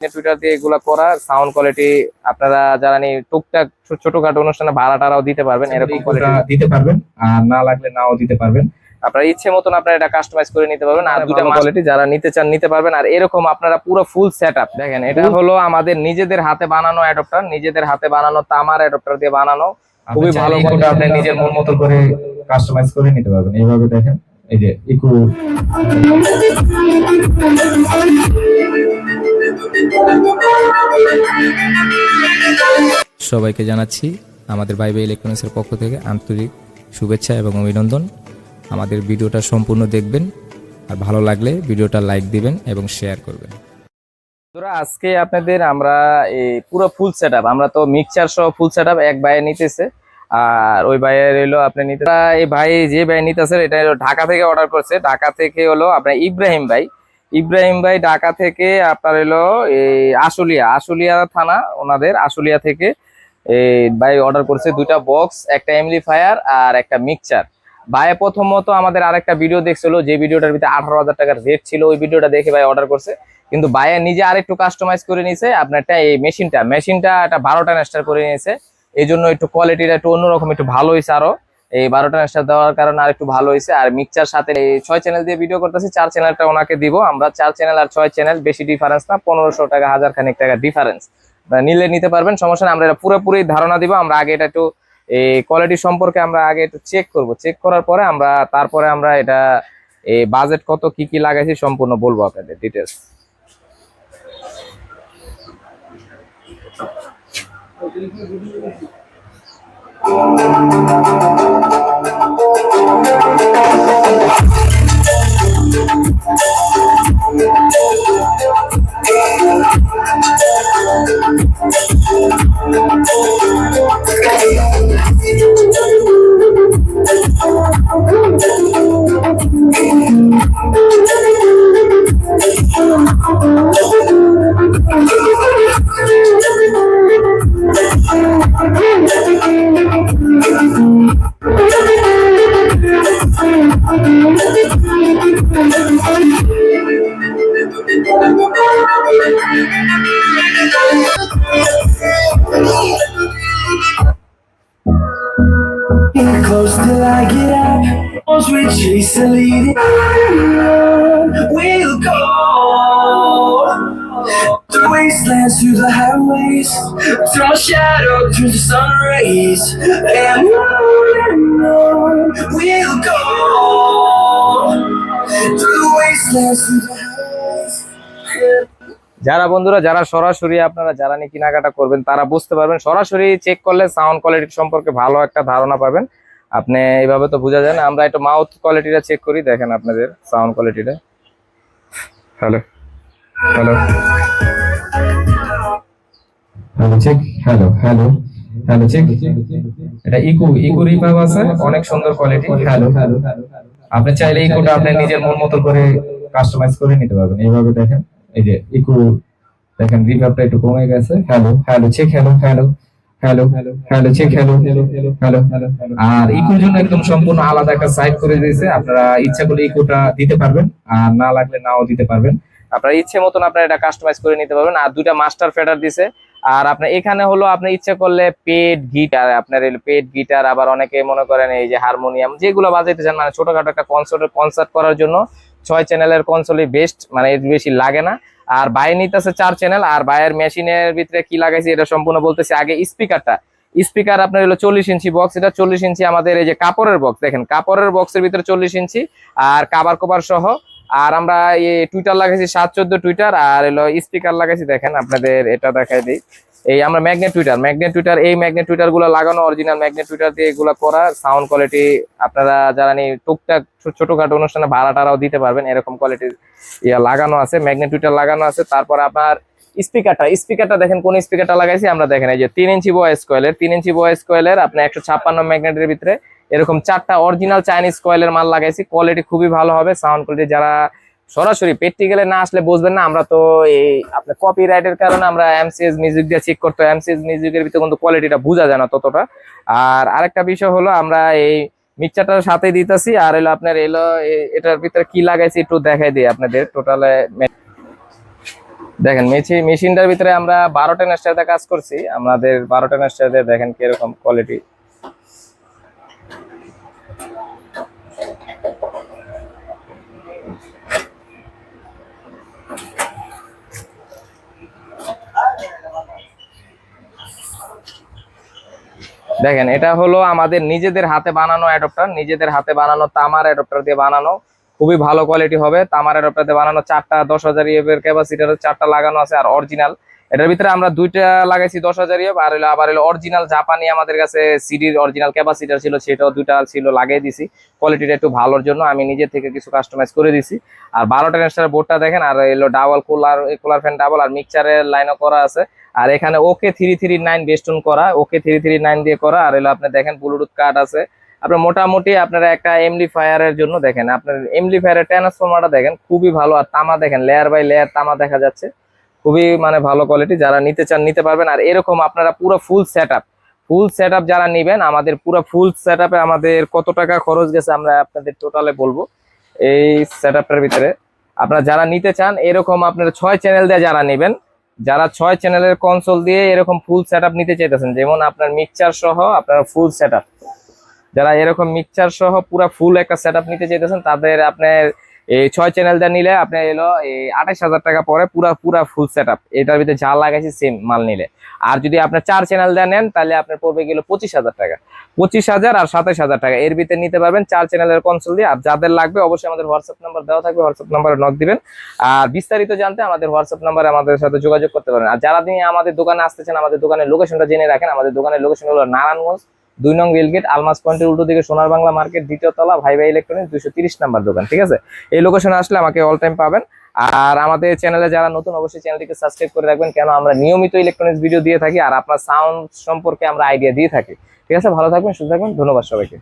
Twitter দিয়ে এগুলো করা সাউন্ড কোয়ালিটি আপনারা যারা টুকটাক ছোটখাটো অনুষ্ঠানে ভাড়া টাড়াও দিতে পারবেন, এরকম কোয়ালিটি দিতে পারবেন। আর না লাগলে নাও দিতে পারবেন, আপনার ইচ্ছে মতন আপনারা এটা কাস্টমাইজ করে নিতে পারবেন। আর দুটো কোয়ালিটি যারা নিতে চান নিতে পারবেন। আর এরকম আপনারা পুরো ফুল সেটআপ দেখেন, এটা হলো আমাদের নিজেদের হাতে বানানো অ্যাডাপ্টার, নিজেদের হাতে বানানো তামার অ্যাডাপ্টার দিয়ে বানানো, খুবই ভালো করে আপনি নিজের মন মতো করে কাস্টমাইজ করে নিতে পারবেন। এইভাবে দেখেন, এই যে ইকো। সবাইকে জানাচ্ছি আমাদের ভাইবে ইলেকট্রনিক্সের পক্ষ থেকে আন্তরিক শুভেচ্ছা এবং অভিনন্দন। আমাদের ভিডিওটা সম্পূর্ণ দেখবেন, আর ভালো লাগলে ভিডিওটা লাইক দিবেন এবং শেয়ার করবেন। আজকে আপনাদের আমরা এই পুরো ফুল সেটআপ, আমরা তো মিক্সচার সহ ফুল সেটআপ এক ভাইয়ে নিতেছে, আর ওই ভাইয়ের হলো আপনি নিতে, এই ভাই যে ভাই নিতেছে এটা হলো ঢাকা থেকে অর্ডার করছে। ঢাকা থেকে হলো আপনার ইব্রাহিম ভাই ঢাকা থেকে আপনার হলো এই আশুলিয়া থানা, ওনাদের আশুলিয়া থেকে এই ভাই অর্ডার করছে দুইটা বক্স, একটা এমপ্লিফায়ার আর একটা মিক্সচার। ভাই প্রথমত আমাদের আরেকটা ভিডিও দেখছিল, যে ভিডিওটার ভিতরে 18,000 টাকার রেট ছিল, ওই ভিডিওটা দেখে ভাই অর্ডার করছে। কিন্তু ভাইয়া নিজে আরেকটু কাস্টমাইজ করে নিয়েছে আপনারটা, এই মেশিনটা একটা 12টা নেস্টার করে নিয়েছে। এই জন্য একটু কোয়ালিটিটা একটু অন্যরকম, একটু ভালো হয়েছে। আরো এই 12টা নেস্টার দেওয়ার কারণে আর একটু ভালো হয়েছে। আর মিক্সচার সাথে এই 6 চ্যানেল দিয়ে ভিডিও করতেছি, 4 চ্যানেলটা ওনাকে দিব আমরা। 4 চ্যানেল আর 6 চ্যানেল বেশি ডিফারেন্স না, 1500 টাকা 1000 খানিক টাকা ডিফারেন্স। নিলে নিতে পারবেন, সমস্যা না। আমরা এটা পুরোপুরি ধারণা দিব। আমরা আগে এটা একটু এই কোয়ালিটি সম্পর্কে আমরা আগে একটু চেক করব, চেক করার পরে তারপরে আমরা এটা এই বাজেট কত কি লাগাইছি সম্পূর্ণ বলবো আপনাদের details. Close till I get up, once we chase the lead, we'll go through wastelands, through the highways, till my shadow turns to sun rays, and on we'll go through the wastelands, through the highways. যারা বন্ধুরা যারা সরাসরি আপনারা যারা কেনাকাটা করবেন তারা বুঝতে পারবেন, সরাসরি চেক করলে সাউন্ড কোয়ালিটি সম্পর্কে ভালো একটা ধারণা পাবেন। আপনি এইভাবে তো বোঝা যায় না। আমরা একটু মাউথ কোয়ালিটিটা চেক করি, দেখেন আপনাদের সাউন্ড কোয়ালিটিটা। Hello hello hello check, hello hello hello check. এটা ইকো রিভার্ব আছে, অনেক সুন্দর কোয়ালিটি। হ্যালো হ্যালো, আপনি চাইলে ইকোটা আপনি নিজের মন মতো করে কাস্টমাইজ করে নিতে পারবেন। এইভাবে দেখেন, এই যে ইকো দেখেন, রিভার্বটা একটু কমে গেছে। Hello hello check, hello hello hello hello check, hello hello. আর ইকোর জন্য একদম সম্পূর্ণ আলাদা একটা সাইড করে দিয়েছে, আপনারা ইচ্ছা করলে ইকোটা দিতে পারবেন, আর না লাগলে নাও দিতে পারবেন। আপনার ইচ্ছে মতন আপনারা এটা কাস্টমাইজ করে নিতে পারবেন। আর দুইটা মাস্টার ফেডার দিছে। আর আপনার এখানে হলো আপনি ইচ্ছে করলে পেড গিটার, আপনার পেড গিটার, আবার অনেকে মনে করেন এই যে হারমোনিয়াম যেগুলো বাজাইতে চান, মানে ছোটখাটো একটা কনসার্ট করার জন্য 6 চ্যানেলের কনসোলই বেস্ট, মানে এর বেশি লাগে না। আর বাইরে নিতেছে 4 চ্যানেল। আর বাইরের মেশিনের ভিতরে কি লাগাইছি এটা সম্পূর্ণ বলতেছি। আগে স্পিকার আপনার হলো 40 ইঞ্চি বক্স, এটা 40 ইঞ্চি আমাদের এই যে কাপড়ের বক্স, দেখেন কাপড়ের বক্সের ভিতরে 40 ইঞ্চি আর কভার সহ। আর আমরা এই টুইটার লাগাইছি 714 টুইটার, আর হলো স্পিকার লাগাইছি, দেখেন আপনাদের এটা দেখাই দিই। এই আমরা ম্যাগনেট টুইটার, এই ম্যাগনেট টুইটার গুলো লাগানো, অরিজিনাল ম্যাগনেট টুইটার দিয়ে এগুলো করা। সাউন্ড কোয়ালিটি আপনারা যারা টুকটাক ছোটখাটো অনুষ্ঠানে ভাড়া টাড়াও দিতে পারবেন, এরকম কোয়ালিটির লাগানো আছে, ম্যাগনেট টুইটার লাগানো আছে। তারপর আপনার স্পিকারটা দেখেন, কোন স্পিকারটা লাগাইছি আমরা, দেখেন এই যে 3 ইঞ্চি ভয়েস কয়েলের আপনার 156 ম্যাগনেটের ভিতরে এরকম 4টা অরিজিনাল চাইনিজ কয়েলের মাল লাগাইছি। কোয়ালিটি খুবই ভালো হবে। সাউন্ড কোয়ালিটি যারা সরাসরি প্র্যাকটিক্যালে না আসলে বুঝবেন না। আমরা তো এই আপনার কপিরাইটের কারণে আমরা এমসিএস মিউজিক দিয়ে চেক করতে হয়, এমসিএস মিউজিকের ভিতরে কিন্তু কোয়ালিটিটা বোঝা যায় না ততটা। আর আরেকটা বিষয় হলো আমরা এই মিক্সচারটার সাথে দিতেছি। আর হলো আপনার এটার ভিতরে কি লাগাইছি একটু দেখাই দিই আপনাদের টোটালে। দেখেন মেশিনটার ভিতরে আমরা 12 টেনাস্টারতে কাজ করছি। আমাদের 12 টেনাস্টারতে দেখেন কিরকম কোয়ালিটি। দেখেন এটা হলো আমাদের নিজেদের হাতে বানানো অ্যাডাপ্টার, নিজেদের হাতে বানানো তামার অ্যাডাপ্টার দিয়ে বানানো, খুবই ভালো কোয়ালিটি হবে। তামার অ্যাডাপ্টার দিয়ে বানানো, 4টা 10,000 এর ক্যাপাসিটার 4টা লাগানো আছে আর অরিজিনাল। এটার ভিতরে আমরা 2টা লাগাইছি 10,000 আর হলো আবার হলো অরিজিনাল জাপানি, আমাদের কাছে সিডির অরিজিনাল ক্যাপাসিটার ছিল, সেটাও 2টা ছিল, লাগিয়ে দিছি কোয়ালিটিটা একটু ভালোর জন্য। আমি নিজে থেকে কিছু কাস্টমাইজ করে দিছি। আর 12 টেনাস্টার বোর্ডটা দেখেন, আর এলো ডাবল কুলার ফ্যান ডাবল, আর মিক্সচারের লাইনও করা আছে। আর এখানে ওকে 339 বেস্টন করা, ওকে 339 দিয়ে করা। আর এলো আপনি দেখেন ব্লুটুথ কার্ড আছে। আপনার মোটামুটি আপনারা একটা এমপ্লিফায়ারের জন্য দেখেন, আপনার এমপ্লিফায়ারের ট্রান্সফরমারটা দেখেন খুবই ভালো। আর তামা দেখেন, লেয়ার বাই লেয়ার তামা দেখা যাচ্ছে, খুবই মানে ভালো কোয়ালিটি। যারা নিতে চান নিতে পারবেন। আর এরকম আপনারা পুরো ফুল সেটআপ যারা নেবেন, আমাদের পুরো ফুল সেটআপে আমাদের কত টাকা খরচ গেছে আমরা আপনাদের টোটালে বলবো। এই সেটআপটার ভিতরে আপনারা যারা নিতে চান এরকম আপনারা 6 চ্যানেল দিয়ে যারা নেবেন, যারা 6 চ্যানেলের কনসোল দিয়ে এরকম ফুল সেটআপ নিতে চাইতেছেন, যেমন আপনার মিক্সচার সহ আপনার ফুল সেটআপ, যারা এরকম মিক্সচার সহ পুরো ফুল একটা সেটআপ নিতে চাইতেছেন, তাদের আপনার এই 6 চ্যানেল দিয়ে নিলে আপনার এলো এই 28,000 টাকা পরে পুরা ফুল সেটআপ। এটার ভিতরে যা লাগাইছি সেম মাল নিলে। আর যদি আপনার 4 চ্যানেল দিয়ে নেন তাহলে আপনার পড়বে গেল 25,000 টাকা। 25,000 আর 27,000 টাকা এর ভিতরে নিতে পারবেন 4 চ্যানেলের কনসোল দিয়ে। আর যাদের লাগবে অবশ্যই আমাদের হোয়াটসঅ্যাপ নাম্বার দেওয়া থাকবে, হোয়াটসঅ্যাপ নাম্বারে নক দিবেন। আর বিস্তারিত জানতে আমাদের হোয়াটসঅ্যাপ নাম্বারে আমাদের সাথে যোগাযোগ করতে পারেন। আর যারা নিয়ে আমাদের দোকানে আসতেছেন, আমাদের দোকানের লোকেশনটা জেনে রাখেন। আমাদের দোকানের লোকেশন হলো নারায়ণগঞ্জ 2 নং রেলগেট, আলমাস পয়েন্টের উল্টো দিকে সোনার বাংলা মার্কেট, 2য় তলা, ভাইবা ইলেকট্রনিক্স, 230 নাম্বার দোকান। ঠিক আছে, এই লোকেশনে আসলে আমাকে অল টাইম পাবেন। আর আমাদের চ্যানেলে যারা নতুন অবশ্যই চ্যানেলটিকে সাবস্ক্রাইব করে রাখবেন, কেন আমরা নিয়মিত ইলেকট্রনিক্স ভিডিও দিয়ে থাকি আর আপনার সাউন্ড সম্পর্কে আমরা আইডিয়া দিয়ে থাকি। ঠিক আছে, ভালো থাকবেন, সুস্থ থাকবেন, ধন্যবাদ সবাইকে।